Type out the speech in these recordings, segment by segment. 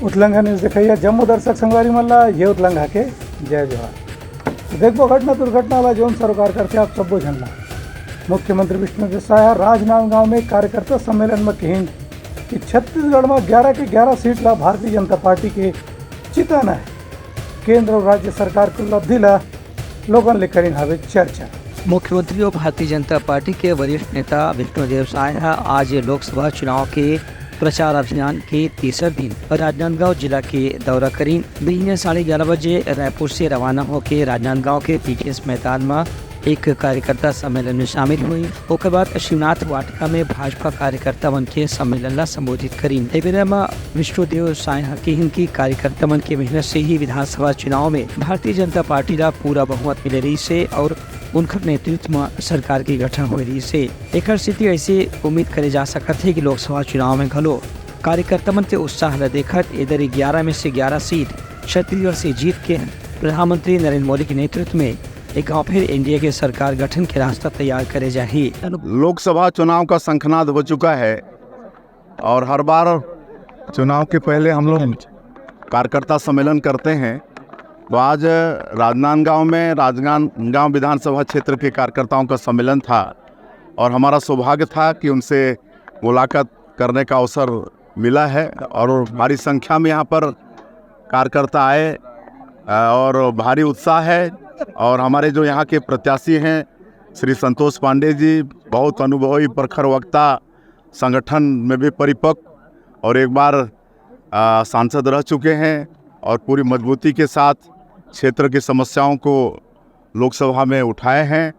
उतलंघा news देखिए जम्मू दर्शक संगवारी मल्ला ये उतलंघा के जय जवाहर। देखो घटना दुर्घटना वाला जौन सरोकार करते आप सब झनला मुख्यमंत्री विष्णुदेव साय राजनांदगांव में कार्यकर्ता सम्मेलन में कहीं कि छत्तीसगढ़ में 11 के 11 सीट ला भारतीय जनता पार्टी के चिताना है। केंद्र और राज्य सरकार को उपलब्धि ला लोगन लेकर हवे चर्चा। मुख्यमंत्री और भारतीय जनता पार्टी के वरिष्ठ नेता विष्णुदेव साय आज लोकसभा चुनाव के प्रचार अभियान के तीसरे दिन राजनांदगांव जिला के दौरा करीं। दिन 11:30 बजे रायपुर से रवाना होकर राजनांदगांव के पीटीएस मैदान में एक कार्यकर्ता सम्मेलन में शामिल हुई। उसके बाद शिवनाथ वाटिका में भाजपा कार्यकर्ता मन के सम्मेलन ला संबोधित करीं। विष्णुदेव साय की कार्यकर्ता मन के मेहनत से ही विधानसभा चुनाव में भारतीय जनता पार्टी ला पूरा बहुमत मिले रही से और उनका नेतृत्व में सरकार की गठन हो रही से एक स्थिति ऐसे उम्मीद करे जा सकत है कि लोकसभा चुनाव में घलो कार्यकर्ता मन के उत्साह ला देखत इधर 11 में से 11 सीट छत्तीसगढ़ से जीत के प्रधानमंत्री नरेंद्र मोदी के नेतृत्व में एक बार फिर एनडीए के सरकार गठन के रास्ता तैयार करे जाही। लोकसभा चुनाव का शंखनाद हो चुका है और हर बार चुनाव के पहले हम लोग कार्यकर्ता सम्मेलन करते हैं। तो आज राजनांदगांव विधानसभा क्षेत्र के कार्यकर्ताओं का सम्मेलन था और हमारा सौभाग्य था कि उनसे मुलाकात करने का अवसर मिला है और भारी संख्या में यहाँ पर कार्यकर्ता आए और भारी उत्साह है। और हमारे जो यहाँ के प्रत्याशी हैं श्री संतोष पांडे जी बहुत अनुभवी प्रखर वक्ता, संगठन में भी परिपक्व और एक बार सांसद रह चुके हैं और पूरी मजबूती के साथ क्षेत्र की समस्याओं को लोकसभा में उठाए हैं।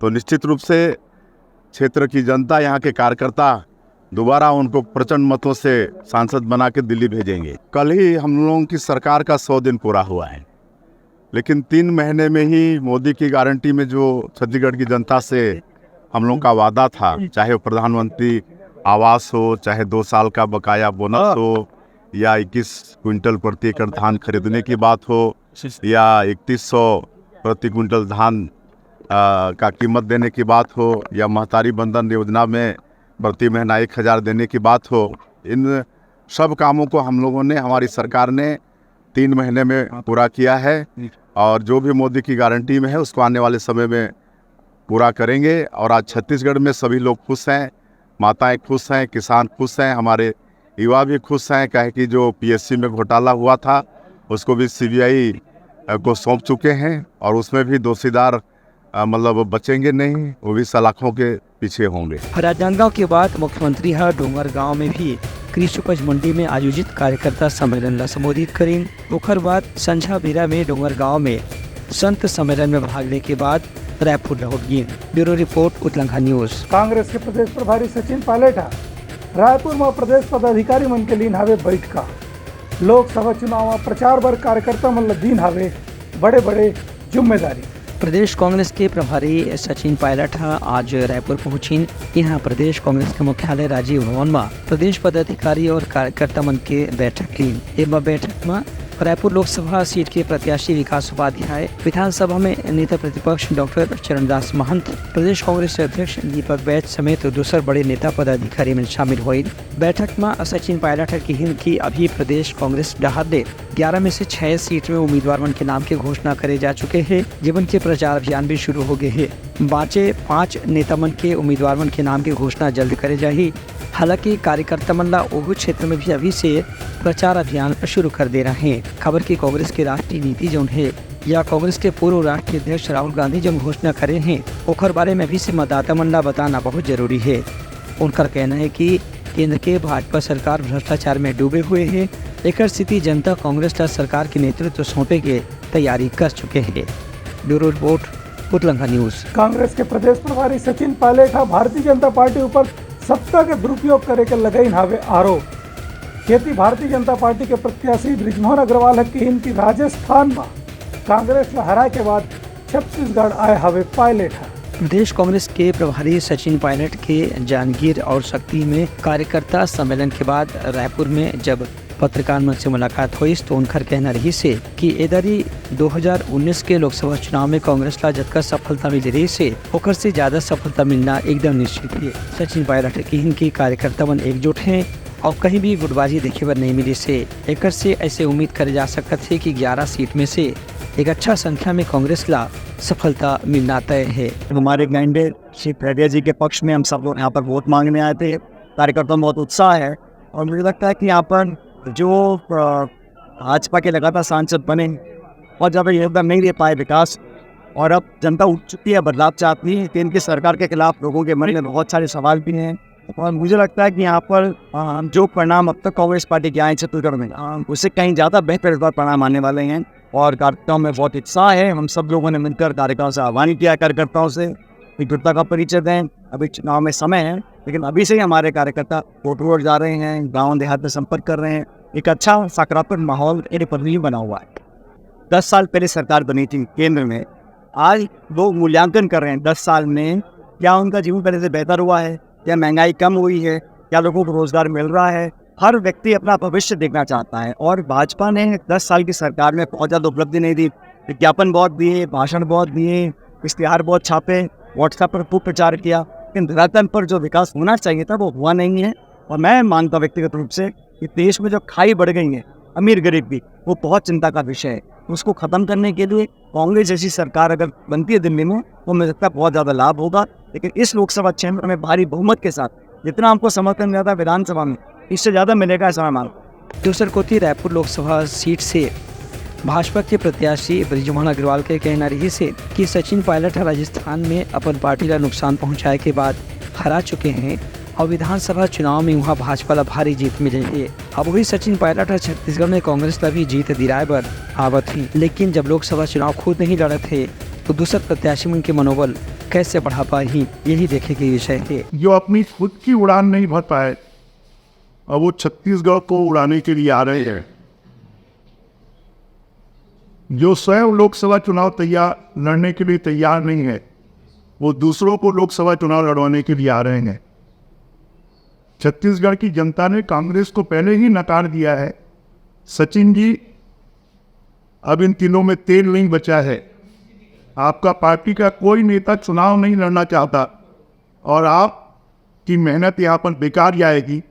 तो निश्चित रूप से क्षेत्र की जनता, यहाँ के कार्यकर्ता दोबारा उनको प्रचंड मतों से सांसद बना के दिल्ली भेजेंगे। कल ही हम लोगों की सरकार का 100 दिन पूरा हुआ है, लेकिन 3 महीने में ही मोदी की गारंटी में जो छत्तीसगढ़ की जनता से हम लोगों का वादा था, चाहे वो प्रधानमंत्री आवास हो, चाहे 2 साल का बकाया बोनस हो, या 21 क्विंटल प्रति एकड़ धान खरीदने की बात हो, या 3100 प्रति क्विंटल धान का कीमत देने की बात हो, या महतारी बंधन योजना में प्रति महीना 1000 देने की बात हो, इन सब कामों को हम लोगों ने, हमारी सरकार ने 3 महीने में पूरा किया है। और जो भी मोदी की गारंटी में है उसको आने वाले समय में पूरा करेंगे। और आज छत्तीसगढ़ में सभी लोग खुश हैं, माताएं खुश हैं, किसान खुश हैं, हमारे युवा भी खुश हैं। कहे कि जो पीएससी में घोटाला हुआ था उसको भी सीबीआई को सौंप चुके हैं और उसमें भी दोषीदार मतलब बचेंगे नहीं, वो भी सलाखों के पीछे होंगे। राजनांदगांव के बाद मुख्यमंत्री डोंगरगांव में भी कृषि उपज मंडी में आयोजित कार्यकर्ता सम्मेलन ला संबोधित करें। ओखर बाद संझा बेरा में डोंगरगांव में संत सम्मेलन में भाग लेने के बाद रायपुर लौट गए। ब्यूरो रिपोर्ट उतलंघा न्यूज। कांग्रेस के प्रदेश प्रभारी सचिन पायलट रायपुर में प्रदेश पदाधिकारी मन के लीन हावे बैठका। लोकसभा चुनाव में प्रचार बर कार्यकर्ता मन दीन हावे बड़े बड़े जिम्मेदारी। प्रदेश कांग्रेस के प्रभारी सचिन पायलट आज रायपुर पहुंची। यहाँ प्रदेश कांग्रेस के मुख्यालय राजीव भवन में प्रदेश पदाधिकारी और कार्यकर्ता मन के बैठक ली। बैठक में रायपुर लोकसभा सीट के प्रत्याशी विकास उपाध्याय, विधानसभा में नेता प्रतिपक्ष डॉक्टर चरणदास महंत, प्रदेश कांग्रेस अध्यक्ष दीपक बैच समेत दूसरे बड़े नेता पदाधिकारी में शामिल हुए। बैठक में सचिन पायलट की हिंद की अभी प्रदेश कांग्रेस डहार 11 में से 6 सीट में उम्मीदवार मन के नाम की घोषणा करे जा चुके हैं, जीवन के प्रचार अभियान भी शुरू हो गए हैं। बाचे 5 नेता मन के उम्मीदवार मन के नाम की घोषणा जल्द करे जाही। हालांकि कार्यकर्ता मन ला ओहू क्षेत्र में भी अभी से प्रचार अभियान शुरू कर दे रहे हैं। खबर की कांग्रेस की राष्ट्रीय नीति जो है या कांग्रेस के पूर्व राष्ट्रीय अध्यक्ष राहुल गांधी जो घोषणा करे हैं ओखर बारे में भी से मतदाता मन ला बताना बहुत जरूरी है। उनका कहना है कि केंद्र के भाजपा सरकार भ्रष्टाचार में डूबे हुए है। एक स्थिति जनता कांग्रेस ला सरकार के नेतृत्व सौंपे के तैयारी कर चुके हैं। ब्यूरो रिपोर्ट उतलंघा न्यूज। कांग्रेस के प्रदेश प्रभारी सचिन पायलट भारतीय जनता पार्टी ऊपर सत्ता के दुरुपयोग करे के लगाई हावे आरोप। खेती भारतीय जनता पार्टी के प्रत्याशी बृजमोहन अग्रवाल की इनकी राजस्थान में कांग्रेस में हराए के बाद छत्तीसगढ़ आए हावे पायलट। प्रदेश कांग्रेस के प्रभारी सचिन पायलट के जांजगीर और शक्ति में कार्यकर्ता सम्मेलन के बाद रायपुर में जब पत्रकार मंच से मुलाकात हुई तो उनका कहना रही से कि इधरी 2019 के लोकसभा चुनाव में कांग्रेस ला जतका सफलता मिल रही से ओकर से ज्यादा सफलता मिलना एकदम निश्चित है। सचिन पायलट की इनकी कार्यकर्ता मन एकजुट हैं और कहीं भी गुटबाजी देखे बर नहीं मिली से एक से ऐसे उम्मीद करे जा सकता है कि 11 सीट में से एक अच्छा संख्या में कांग्रेस ला सफलता मिलना तय है। हमारे कैंडिडेट श्री खैरिया जी के पक्ष में हम सब लोग यहाँ पर वोट मांगने आए थे। कार्यकर्ताओं में बहुत उत्साह है और मुझे लगता है कि यहाँ पर जो भाजपा के लगातार सांसद बने और ज़्यादा योगदान नहीं दे पाए विकास, और अब जनता उठ चुकी है, बदलाव चाहती है, कि इनकी सरकार के खिलाफ लोगों के मन में बहुत सारे सवाल भी हैं। और मुझे लगता है कि यहाँ पर जो परिणाम अब तक कांग्रेस पार्टी के आए छत्तीसगढ़ में उससे कहीं ज़्यादा बेहतर इस बार परिणाम आने वाले हैं और कार्यकर्ताओं में बहुत उत्साह है। हम सब लोगों ने मिलकर कार्यकर्ताओं से आह्वान किया, कार्यकर्ताओं से एकजुटता का परिचय दें। अभी चुनाव में समय है, लेकिन अभी से ही हमारे कार्यकर्ता वोट जा रहे हैं, गाँव देहात में संपर्क कर रहे हैं। एक अच्छा सकारात्मक माहौल परिधि बना हुआ है। 10 साल पहले सरकार बनी थी केंद्र में, आज लोग मूल्यांकन कर रहे हैं 10 साल में क्या उनका जीवन पहले से बेहतर हुआ है, क्या महंगाई कम हुई है, क्या लोगों को रोजगार मिल रहा है। हर व्यक्ति अपना भविष्य देखना चाहता है और भाजपा ने 10 साल की सरकार में बहुत ज़्यादा उपलब्धि नहीं दी। विज्ञापन बहुत दिए, भाषण बहुत दिए, इश्तिहार बहुत छापे, व्हाट्सएप पर खूब प्रचार किया, लेकिन धरातल पर जो विकास होना चाहिए था वो हुआ नहीं है। और मैं मानता व्यक्तिगत रूप से कि देश में जो खाई बढ़ गई है अमीर गरीब की, वो बहुत चिंता का विषय है। उसको ख़त्म करने के लिए कांग्रेस जैसी सरकार अगर बनती है दिल्ली में, वो मुझे लगता है बहुत ज़्यादा लाभ होगा। लेकिन इस लोकसभा क्षेत्र में भारी बहुमत के साथ जितना हमको समर्थन मिला था विधानसभा में, इससे ज़्यादा मिलेगा ऐसा मैं मानता हूँ। दूसर कोती रायपुर लोकसभा सीट से भाजपा के प्रत्याशी बृजमोहन अग्रवाल के कहना रही से कि सचिन पायलट राजस्थान में अपन पार्टी का नुकसान पहुंचाए के बाद हरा चुके हैं और विधानसभा चुनाव में वहाँ भाजपा ला भारी जीत मिली है। अब वही सचिन पायलट छत्तीसगढ़ में कांग्रेस ला भी जीत दिलाए बर आवत थी, लेकिन जब लोकसभा चुनाव खुद नहीं लड़े थे तो दूसरे प्रत्याशी उनके मनोबल कैसे बढ़ा पाई, यही देखे के विषय है। जो अपनी खुद की उड़ान नहीं भर पाए और वो छत्तीसगढ़ को उड़ाने के लिए आ रहे हैं, जो स्वयं लोकसभा चुनाव लड़ने के लिए तैयार नहीं है, वो दूसरों को लोकसभा चुनाव लड़वाने के लिए आ रहे हैं। छत्तीसगढ़ की जनता ने कांग्रेस को पहले ही नकार दिया है। सचिन जी, अब इन तीनों में तेल नहीं बचा है। आपका पार्टी का कोई नेता चुनाव नहीं लड़ना चाहता और आपकी मेहनत यहाँ पर बेकार जाएगी।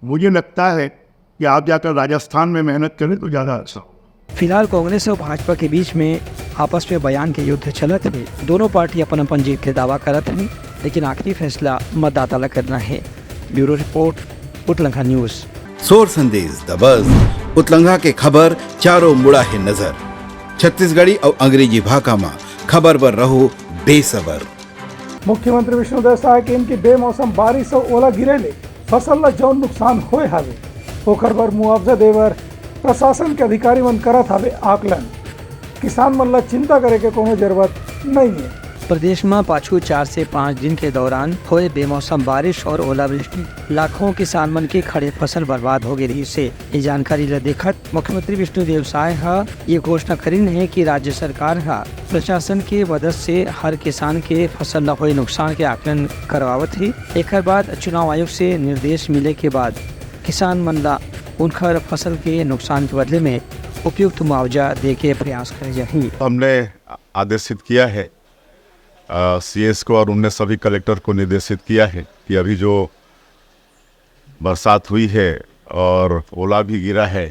मुझे लगता है कि आप जाकर राजस्थान में मेहनत करें तो ज़्यादा अच्छा। फिलहाल कांग्रेस और भाजपा के बीच में आपस में बयान के युद्ध चलत है। दोनों पार्टी अपन अपन जीत के दावा करत हैं, लेकिन आखिरी फैसला मतदाता ला करना है। ब्यूरो रिपोर्ट, उतलंघा न्यूज। सोर संदेश द बज़ उतलंघा के खबर चारों मुड़ा है नजर। छत्तीसगढ़ी और अंग्रेजी भाषा में खबर पर रहो बेसबर। मुख्यमंत्री विष्णुदेव साय के इनकी बेमौसम बारिश और ओला गिरे ले फसल ला जौन नुकसान होए हावे ओकर बर मुआवजा देवर प्रशासन के अधिकारी मन करत हावे आकलन। किसान मन ला चिंता करे के कोनो जरूरत नहीं है। प्रदेश में पाछू 4 से 5 दिन के दौरान हुए बेमौसम बारिश और ओलावृष्टि लाखों किसान मन के खड़े फसल बर्बाद हो गई से ये जानकारी ला देखत मुख्यमंत्री विष्णुदेव साय ये घोषणा करीन है कि राज्य सरकार प्रशासन के मदद से हर किसान के फसल ला हुए नुकसान के आकलन करवावत है। एक बाद चुनाव आयोग से निर्देश मिले के बाद किसान मन ला उनकर फसल के नुकसान के बदले में उपयुक्त मुआवजा दे के प्रयास करे जाही। हमने आदेशित किया है सीएस को और उनने सभी कलेक्टर को निर्देशित किया है कि अभी जो बरसात हुई है और ओला भी गिरा है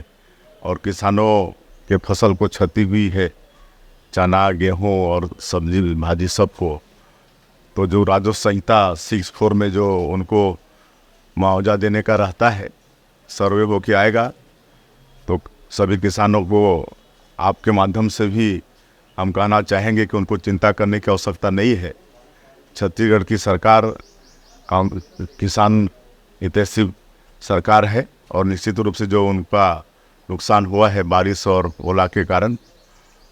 और किसानों के फसल को क्षति हुई है, चना, गेहूं और सब्जी भाजी सबको, तो जो राजस्व संहिता 64 में जो उनको मुआवजा देने का रहता है, सर्वे हो के आएगा तो सभी किसानों को आपके माध्यम से भी हम कहना चाहेंगे कि उनको चिंता करने की आवश्यकता नहीं है। छत्तीसगढ़ की सरकार किसान हितैषी सरकार है और निश्चित रूप से जो उनका नुकसान हुआ है बारिश और ओला के कारण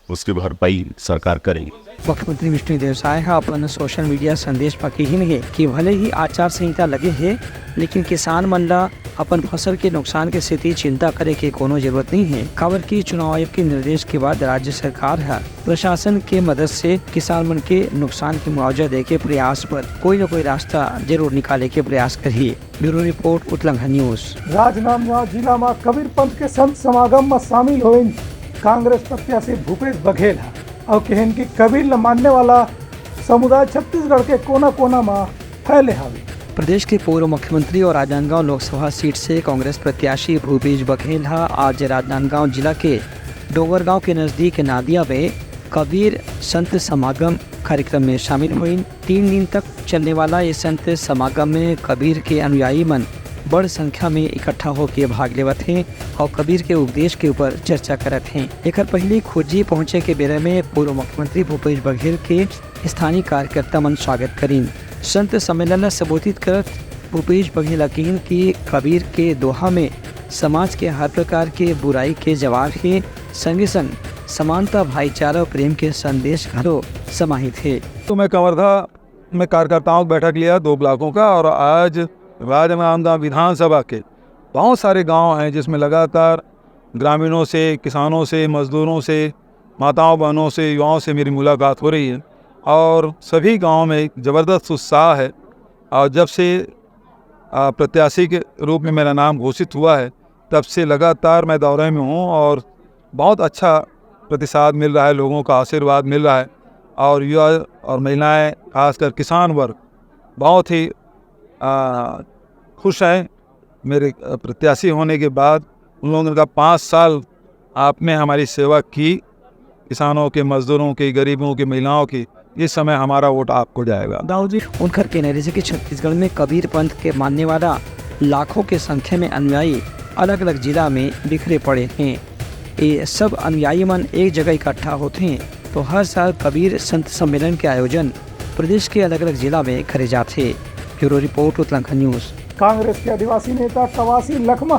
उसकी भरपाई सरकार करेगी। मुख्यमंत्री विष्णुदेव साय अपन सोशल मीडिया संदेश पर कही है कि भले ही आचार संहिता लगे है, लेकिन किसान मन ला अपन फसल के नुकसान के स्थिति चिंता करे के कोनो जरूरत नहीं है। खबर की चुनाव आयोग के निर्देश के बाद राज्य सरकार प्रशासन के मदद से किसान मन के नुकसान के मुआवजा दे के प्रयास पर कोई न कोई रास्ता जरूर निकाले के प्रयास करिए। ब्यूरो रिपोर्ट, उतलंघा न्यूज। राजनांदगांव जिला में कबीर पंथ के संत समागम में शामिल हुए कांग्रेस प्रत्याशी भूपेश बघेल और कहन की कबीर ल मानने वाला समुदाय छत्तीसगढ़ के कोना कोना में फैले हावे। प्रदेश के पूर्व मुख्यमंत्री और राजनांदगांव लोकसभा सीट से कांग्रेस प्रत्याशी भूपेश बघेल आज राजनांदगांव जिला के डोंगरगांव के नज़दीक नादिया में कबीर संत समागम कार्यक्रम में शामिल हुई। 3 दिन तक चलने वाला ये संत समागम में कबीर के अनुयायी मन बड़ संख्या में इकट्ठा होकर भाग लेवत हैं और कबीर के उपदेश के ऊपर चर्चा करत हैं। एक पहले खोजी पहुँचे के बेरे में पूर्व मुख्यमंत्री भूपेश बघेल के स्थानीय कार्यकर्ता मन स्वागत करीन। संत सम्मेलन संबोधित करत भूपेश बघेल अकीन की कबीर के दोहा में समाज के हर प्रकार के बुराई के जवाब है, संगे संग समानता, भाईचारा और प्रेम के संदेश घरों समाहित है। तो मैं कवर्धा में कार्यकर्ताओं की बैठक लिया 2 ब्लॉकों का, और आज राजनांदगांव विधानसभा के बहुत सारे गांव हैं जिसमें लगातार ग्रामीणों से, किसानों से, मजदूरों से, माताओं बहनों से, युवाओं से मेरी मुलाकात हो रही है और सभी गांव में एक ज़बरदस्त उत्साह है। और जब से प्रत्याशी के रूप में मेरा नाम घोषित हुआ है तब से लगातार मैं दौरे में हूँ और बहुत अच्छा प्रतिसाद मिल रहा है, लोगों का आशीर्वाद मिल रहा है। और युवा और महिलाएं, खासकर किसान वर्ग बहुत ही खुश हैं मेरे प्रत्याशी होने के बाद। उन लोगों ने कहा 5 साल आपने हमारी सेवा की, किसानों के, मजदूरों की, गरीबों की, महिलाओं की, इस समय हमारा वोट आपको जाएगा। दाऊद जी उनकर कहने से कि छत्तीसगढ़ में कबीर पंथ के मानने वाला लाखों के संख्या में अनुयायी अलग अलग जिला में बिखरे पड़े हैं। ये सब अनुयायी मन एक जगह इकट्ठा होते हैं तो हर साल कबीर संत सम्मेलन के आयोजन प्रदेश के अलग अलग जिला में करे जाते। Bureau report Uttarakhand news. Congress के आदिवासी नेता कवासी लखमा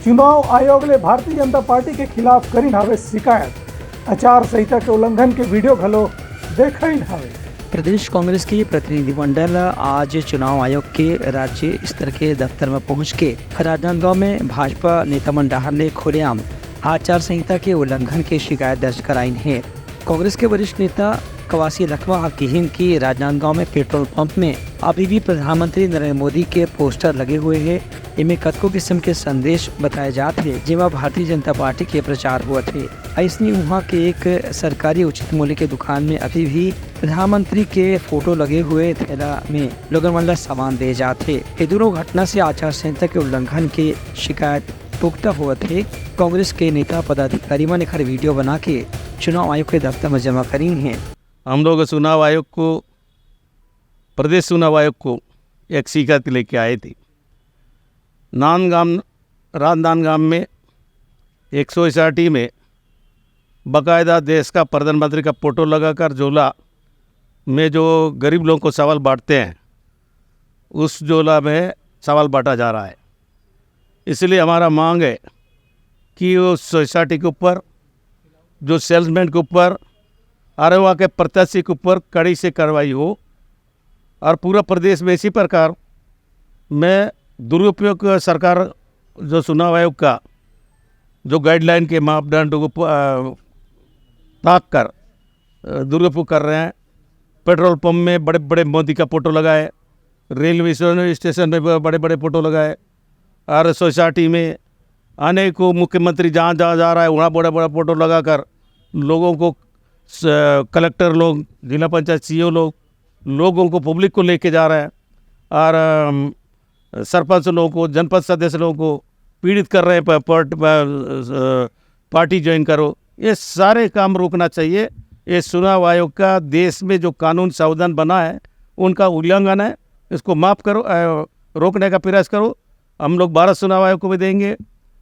चुनाव आयोग ने भारतीय जनता पार्टी के खिलाफ करीन हवे शिकायत। आचार संहिता के उल्लंघन के वीडियो घलो देखइन हवे। प्रदेश कांग्रेस की प्रतिनिधिमंडल आज चुनाव आयोग के राज्य स्तर के दफ्तर में पहुंच के राजनांदगांव में भाजपा नेता मंडल ने खुलेआम आचार संहिता के उल्लंघन की शिकायत दर्ज कराई है। कांग्रेस के वरिष्ठ नेता कवासी लखमा कहन की राजनांदगांव में पेट्रोल पंप में अभी भी प्रधानमंत्री नरेंद्र मोदी के पोस्टर लगे हुए हैं। इनमें कतको किस्म के संदेश बताए जाते हैं जिसमें भारतीय जनता पार्टी के प्रचार हुआ थे। ऐसने वहाँ के एक सरकारी उचित मूल्य के दुकान में अभी भी प्रधानमंत्री के फोटो लगे हुए थैला में लोगों वाला सामान दे जाते। ये दोनों घटना से आचार संहिता के उल्लंघन की शिकायत पुख्ता हुआ थे। कांग्रेस के नेता पदाधिकारी ने खर वीडियो बना के चुनाव आयोग के दफ्तर में जमा करी हैं। हम लोग चुनाव आयोग को, प्रदेश चुनाव आयोग को एक शिकायत लेके आए थे। राजनांदगांव में 160 में बाकायदा देश का प्रधानमंत्री का फोटो लगाकर झोला में जो गरीब लोगों को चावल बांटते हैं उस झोला में चावल बांटा जा रहा है। इसलिए हमारा मांग है कि उस सोसाइटी के ऊपर, जो सेल्समैन के ऊपर और वहाँ के प्रत्याशी के ऊपर कड़ी से कार्रवाई हो और पूरा प्रदेश में इसी प्रकार में दुरुपयोग सरकार जो चुनाव आयोग का जो गाइडलाइन के मापदंड को ताक कर दुरुपयोग कर रहे हैं। पेट्रोल पंप में बड़े बड़े मोदी का फोटो लगाए, रेलवे स्टेशन में बड़े बड़े फोटो लगाए और सोसाइटी में आने को मुख्यमंत्री जहाँ जहाँ जा रहा है वहाँ बड़ा बड़ा फोटो लगाकर लोगों को, कलेक्टर लोग, जिला पंचायत सीईओ लोगों को, पब्लिक को लेके जा रहे हैं और सरपंच लोगों को, जनपद सदस्य लोगों को पीड़ित कर रहे हैं। पार्टी ज्वाइन करो, ये सारे काम रोकना चाहिए। ये चुनाव आयोग का देश में जो कानून संविधान बना है उनका उल्लंघन है, इसको माफ़ करो, रोकने का प्रयास करो। हम लोग भारत चुनाव आयोग को भी देंगे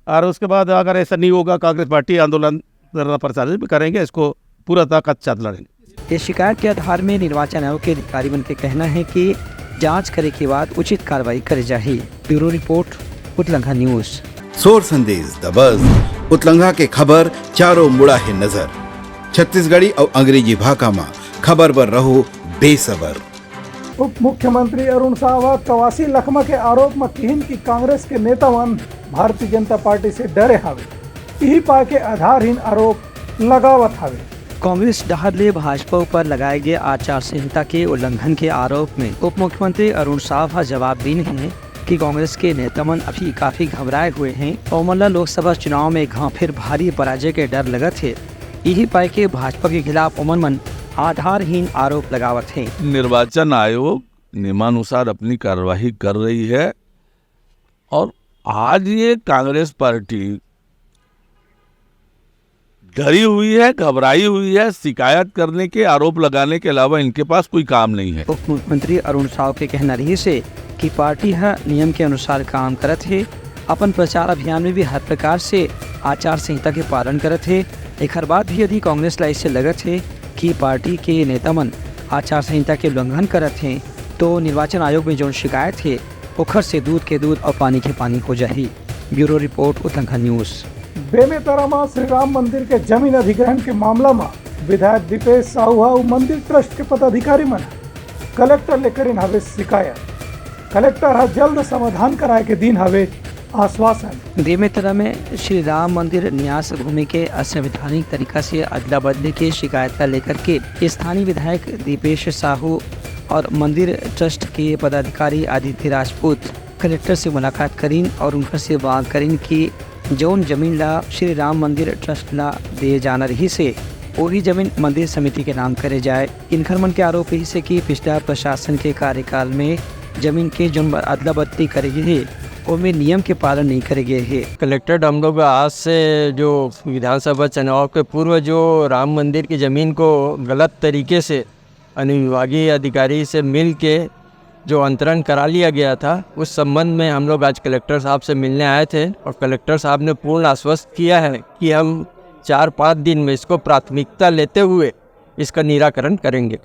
और उसके बाद अगर ऐसा नहीं होगा कांग्रेस पार्टी आंदोलन धरना प्रचार भी करेंगे, इसको पूरा ताकत साथ लड़ेंगे। इस शिकायत के आधार में निर्वाचन आयोग के अधिकारी मन के कहना है कि जांच करे के बाद उचित कार्रवाई करे जाए। Bureau report Uttarakhand news. सोर संदेश द बज़ उतलंघा के खबर चारों मुड़ा है नजर। छत्तीसगढ़ी और अंग्रेजी भाषा में खबर पर रहो बेसबर। उप मुख्यमंत्री अरुण सावत कवासी लखमा के आरोप में कहन की कांग्रेस के नेता मन भारतीय जनता पार्टी से डरे हावे, यही पा के आधारहीन आरोप लगावत हावे। कांग्रेस डहर भाजपा पर लगाए गए आचार संहिता के उल्लंघन के आरोप में उप मुख्यमंत्री अरुण साव जवाब दी हैं कि कांग्रेस के नेता मन अभी काफी घबराए हुए हैं और मल्ला लोकसभा चुनाव में फिर भारी पराजय के डर लगा थे। यही पाए के भाजपा के खिलाफ उमन मन आधारहीन आरोप लगावत है। निर्वाचन आयोग नियमानुसार अपनी कार्यवाही कर रही है। और आज ये कांग्रेस पार्टी डरी हुई है, घबराई हुई है, शिकायत करने के, आरोप लगाने के अलावा इनके पास कोई काम नहीं है। उप मुख्यमंत्री अरुण साव के कहना रही से कि पार्टी नियम के अनुसार काम करत है। अपन प्रचार अभियान में भी हर प्रकार से आचार संहिता के पालन करत है। एक बाद भी यदि कांग्रेस ला इससे लगत है कि पार्टी के नेता मन आचार संहिता के उल्लंघन करत हैं, तो निर्वाचन आयोग में जो शिकायत है ओखर से दूध के दूध और पानी के पानी हो जाही। Bureau report Uttarakhand news. Bemetara में श्री राम मंदिर के जमीन अधिग्रहण के मामला में विधायक दीपेश साहू और मंदिर ट्रस्ट के पदाधिकारी मन कलेक्टर लेकर इन हवे शिकायत। कलेक्टर जल्द समाधान कराए के दिन हवे आश्वासन। बेमेतरा में श्री राम मंदिर न्यास भूमि के असंवैधानिक तरीका से अदला बदली की शिकायत का लेकर के स्थानीय विधायक दीपेश साहू और मंदिर ट्रस्ट के पदाधिकारी आदित्य राजपूत कलेक्टर से मुलाकात करीन और उनका से मांग करीन कि जौन जमीन ला श्री राम मंदिर ट्रस्ट ला दिए जाना रही से वही जमीन मंदिर समिति के नाम करे जाए। इनकर मन के आरोप यही से कि पिछला प्रशासन के कार्यकाल में जमीन के जो अदला बदली करेगी है उनमें नियम के पालन नहीं करे गए है। कलेक्टर हम लोग आज से जो विधानसभा चुनाव के पूर्व जो राम मंदिर की ज़मीन को गलत तरीके से अनुविभागीय अधिकारी से मिल के जो अंतरण करा लिया गया था, उस संबंध में हम लोग आज कलेक्टर साहब से मिलने आए थे और कलेक्टर साहब ने पूर्ण आश्वस्त किया है कि हम 4-5 दिन में इसको प्राथमिकता लेते हुए इसका निराकरण करेंगे।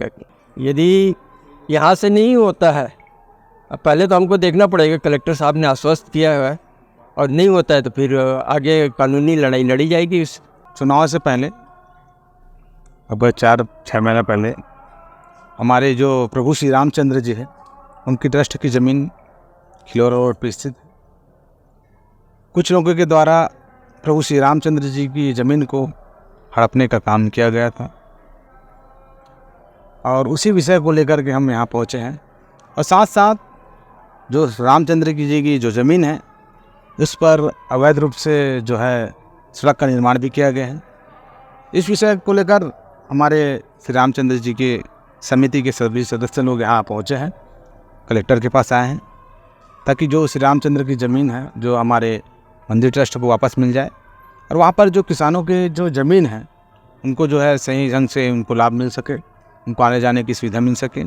यदि यहाँ से नहीं होता है, अब पहले तो हमको देखना पड़ेगा, कलेक्टर साहब ने आश्वस्त किया है, और नहीं होता है तो फिर आगे कानूनी लड़ाई लड़ी जाएगी। इस चुनाव से पहले अब 4-6 महीना पहले हमारे जो प्रभु श्री रामचंद्र जी है उनकी ट्रस्ट की ज़मीन खिलौरा रोड पर स्थित कुछ लोगों के द्वारा प्रभु श्री रामचंद्र जी की ज़मीन को हड़पने का काम किया गया था और उसी विषय को लेकर के हम यहाँ पहुँचे हैं। और साथ साथ जो रामचंद्र जी की जो ज़मीन है उस पर अवैध रूप से जो है सड़क का निर्माण भी किया गया है। इस विषय को लेकर हमारे श्री रामचंद्र जी के समिति के सभी सदस्य लोग यहाँ पहुँचे हैं, कलेक्टर के पास आए हैं, ताकि जो श्री रामचंद्र की ज़मीन है जो हमारे मंदिर ट्रस्ट को वापस मिल जाए और वहाँ पर जो किसानों के जो ज़मीन है उनको जो है सही ढंग से उनको लाभ मिल सके, उनको आने जाने की सुविधा मिल सके।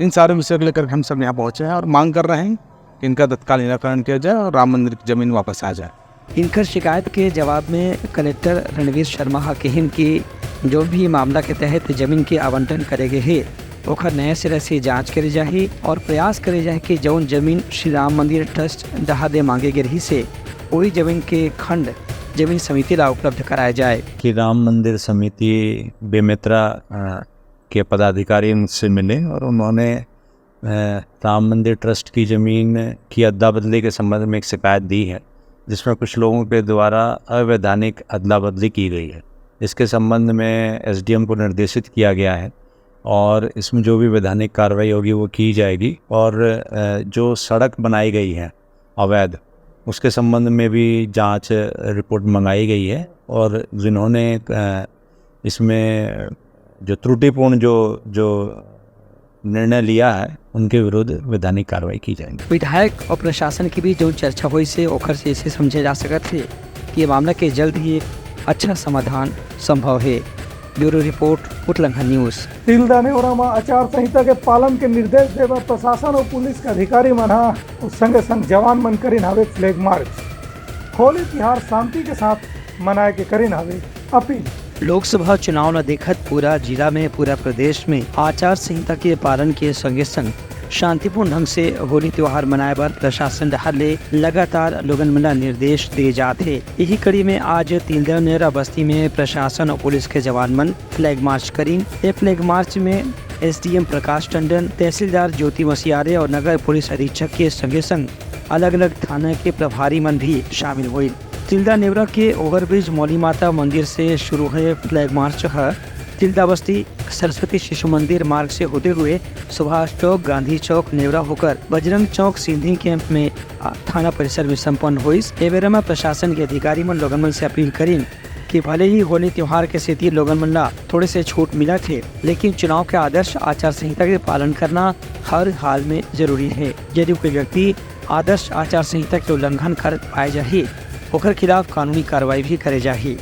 इन सारे विषय को लेकर हम सब यहाँ पहुँचे हैं और मांग कर रहे हैं कि इनका तत्काल निराकरण किया जाए और राम मंदिर की ज़मीन वापस आ जाए। इनकर शिकायत के जवाब में कलेक्टर रणवीर शर्मा कहन कि जो भी मामला के तहत जमीन के आवंटन करे गए है ओखर नए सिरे से जांच करी जाए और प्रयास करे जाए कि जौन जमीन श्री राम मंदिर ट्रस्ट दहा दे मांगे गए रही से वही जमीन के खंड जमीन समिति ला उपलब्ध कराया जाए। कि राम मंदिर समिति बेमेतरा के पदाधिकारी मुझसे मिले और उन्होंने राम मंदिर ट्रस्ट की ज़मीन की अदला बदली के संबंध में एक शिकायत दी है, जिसमें कुछ लोगों के द्वारा अवैधानिक अदला बदली की गई है। इसके संबंध में एसडीएम को निर्देशित किया गया है और इसमें जो भी वैधानिक कार्रवाई होगी वो की जाएगी। और जो सड़क बनाई गई है अवैध, उसके संबंध में भी जांच रिपोर्ट मंगाई गई है और जिन्होंने इसमें जो त्रुटिपूर्ण जो निर्णय लिया है उनके विरुद्ध वैधानिक कार्रवाई की जाएगी। विधायक और प्रशासन की भी जो चर्चा हुई से ओखर से इसे समझे जा सकत है कि ये मामला के जल्द ही अच्छा समाधान संभव है। Bureau report Uttarakhand news. Tilda Neora में आचार संहिता के पालन के निर्देश देवा प्रशासन और पुलिस के अधिकारी मन संगे संग जवान मन करीन हवे फ्लैग मार्च। होली तिहार शांति के साथ मनाए के करीन हवे अपील। लोकसभा चुनाव न देखत पूरा जिला में पूरा प्रदेश में आचार संहिता के पालन के संगे संग शांतिपूर्ण ढंग से होली त्योहार मनाए बर प्रशासन ले लगातार लोगन मन निर्देश दिए जाते। यही कड़ी में आज तिल्दा नेवरा बस्ती में प्रशासन और पुलिस के जवान मन फ्लैग मार्च करीन। ये फ्लैग मार्च में एसडीएम प्रकाश टंडन, तहसीलदार ज्योति मसियारे और नगर पुलिस अधीक्षक के संगे संग अलग अलग थाना के प्रभारी मन भी शामिल हुए। तिल्दा नेवरा के ओवरब्रिज मौली माता मंदिर से शुरू हुए फ्लैग मार्च तिल्दा बस्ती सरस्वती शिशु मंदिर मार्ग से होते हुए सुभाष चौक, गांधी चौक, नेवरा होकर बजरंग चौक सिंधी कैंप में थाना परिसर में संपन्न हुई। एवेरा में प्रशासन के अधिकारी मन लोगन मन से अपील करीन कि भले ही होली त्योहार के सेती लोगन मन ला थोड़े से छूट मिला थे, लेकिन चुनाव के आदर्श आचार संहिता के पालन करना हर हाल में जरूरी है। यदि कोई व्यक्ति आदर्श आचार संहिता के उल्लंघन कर पाए जाही, ओकर खिलाफ कानूनी कार्रवाई भी करे जाही।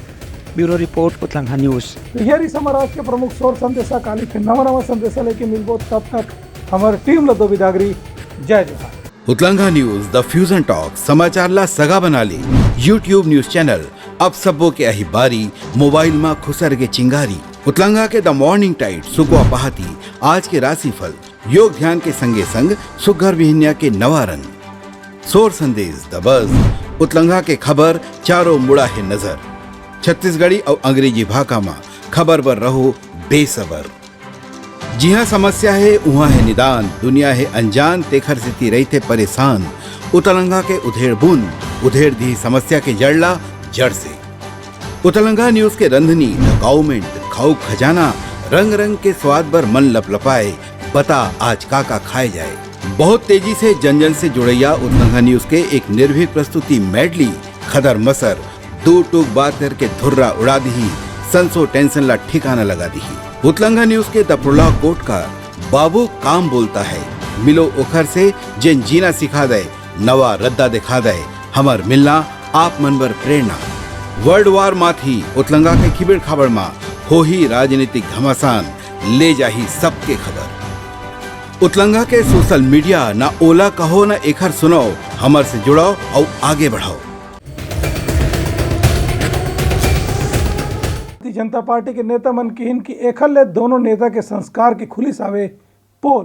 ब्यूरो रिपोर्ट उतलंघा न्यूज। यही समाज के प्रमुख सोर संदेशा काली फिर नवा संदेशा लेके मिलबो, तब तक हमारी टीम लदो बिदागरी। जय जोहार। उतलंघा न्यूज द फ्यूजन टॉक समाचार ला सगा बना ली। यूट्यूब न्यूज चैनल अब सबो के अही बारी मोबाइल में खुसर के चिंगारी। उतलंघा के द मॉर्निंग टाइट सुगवा पहाती आज के राशिफल योग ध्यान के संगे संग सुघर विहिन्या के नवा रंग सोर संदेश द बज उतलंघा के खबर चारों मुड़ा है नजर। छत्तीसगढ़ी और अंग्रेजी भाषा में खबर पर रहो बेसबर। जी हाँ, समस्या है वहाँ है निदान, दुनिया है अनजान तेखर स्थिति रही थे परेशान। उतलंघा के उधेड़ बूंद उधेड़ दी समस्या के जड़ला जड़ से। उतलंघा न्यूज के रंधनी गवर्नमेंट खाऊ खजाना रंग रंग के स्वाद पर मन लपलपाए, बता आज का खाए जाए। बहुत तेजी से जन जन से जुड़ैया उतलंघा न्यूज के एक निर्भीक प्रस्तुति मेडली खदर मसर दो टूक बात करके धुर्रा उड़ा दी, संसो टेंशन ला ठिकाना लगा दी। उतलंघा न्यूज के दपुरला कोट का बाबू काम बोलता है, मिलो ओखर से जिन जीना सिखा दे, नवा रद्दा दिखा दे, हमर मिलना आप मन बर प्रेरणा। वर्ल्ड वार माथी उतलंघा के खिबड़ खबर मा हो ही राजनीतिक घमासान, ले जाही सबके खबर। उतलंघा के सोशल मीडिया ना ओला कहो ना एखर सुनो, हमर से जुड़ो और आगे बढ़ाओ। जनता पार्टी के नेता मन की इनकी एकल ले दोनों नेता के संस्कार की खुली सावे पोल।